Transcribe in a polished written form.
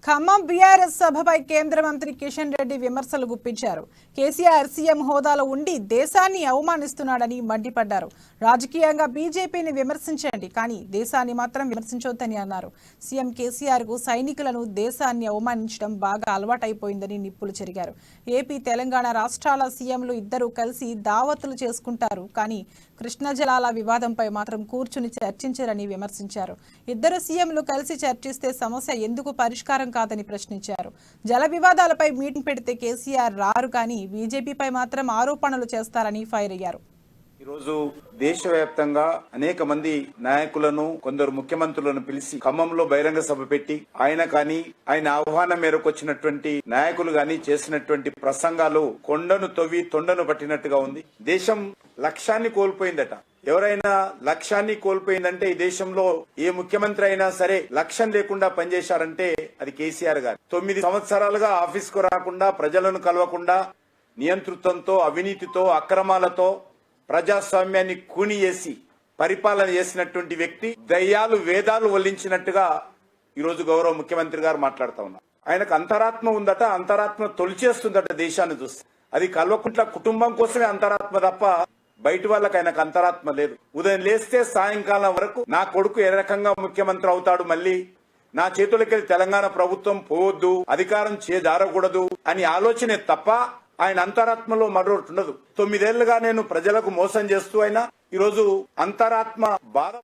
Khammam BRS సభపై కేంద్ర మంత్రి కిషన్ రెడ్డి విమర్శలు గుప్పించారు. కేసీఆర్ సీఎం హోదాలో ఉండి దేశాన్ని అవమానిస్తున్నాడని మండిపడ్డారు. రాజకీయంగా బీజేపీని విమర్శించండి, కానీ దేశాన్ని మాత్రం విమర్శించొద్దని అన్నారు. సీఎం కేసీఆర్ కు సైనికులను దేశాన్ని అవమానించడం బాగా అలవాటైపోయిందని నిప్పులు చెరిగారు. ఏపీ తెలంగాణ రాష్ట్రాల సీఎంలు ఇద్దరూ కలిసి దావతులు చేసుకుంటారు, కానీ కృష్ణా జలాల వివాదంపై మాత్రం కూర్చుని చర్చించరని విమర్శించారు. ఇద్దరు సీఎంలు కలిసి చర్చిస్తే సమస్య ఎందుకు పరిష్కారం కాదని ప్రశ్నించారు. జల వివాదాలపై మీటింగ్ పెడితే కేసీఆర్ రారు, కానీ బీజేపీపై మాత్రం ఆరోపణలు చేస్తారని ఫైర్ అయ్యారు. ఈరోజు దేశవ్యాప్తంగా అనేక మంది నాయకులను, కొందరు ముఖ్యమంత్రులను పిలిచి ఖమ్మంలో బహిరంగ సభ పెట్టి ఆయన ఆహ్వానం మేరకు వచ్చినటువంటి నాయకులు గాని చేసినటువంటి ప్రసంగాలు కొండను తవ్వి తొండను పట్టినట్టుగా ఉంది. దేశం లక్ష్యాన్ని కోల్పోయిందట. ఎవరైనా లక్ష్యాన్ని కోల్పోయిందంటే ఈ దేశంలో ఏ ముఖ్యమంత్రి అయినా సరే లక్ష్యం లేకుండా పనిచేశారంటే అది కేసీఆర్ గారు. 9 సంవత్సరాలుగా ఆఫీస్ కు రాకుండా, ప్రజలను కలవకుండా, నియంతృత్వంతో, అవినీతితో, అక్రమాలతో ప్రజాస్వామ్యాన్ని కూని చేసి పరిపాలన చేసినటువంటి వ్యక్తి దయ్యాలు వేదాలు వల్లించినట్టుగా ఈరోజు గౌరవ ముఖ్యమంత్రి గారు మాట్లాడుతా ఉన్నారు. ఆయనకు అంతరాత్మ ఉందట, అంతరాత్మ తొలిచేస్తుందట దేశాన్ని చూస్తే. అది కల్వకుంట్ల కుటుంబం కోసమే అంతరాత్మ తప్ప బయట వాళ్ళకి ఆయనకు అంతరాత్మ లేదు. ఉదయం లేస్తే సాయంకాలం వరకు నా కొడుకు ఏ రకంగా ముఖ్యమంత్రి అవుతాడు, మళ్ళీ నా చేతులకెళ్ళి తెలంగాణ ప్రభుత్వం పోవద్దు, అధికారం చేజారకూడదు అని ఆలోచనే తప్ప ఆయన అంతరాత్మలో మరొకటి ఉండదు. 9 ఏళ్లుగా నేను ప్రజలకు మోసం చేస్తూ అయినా ఈరోజు అంతరాత్మ బాధ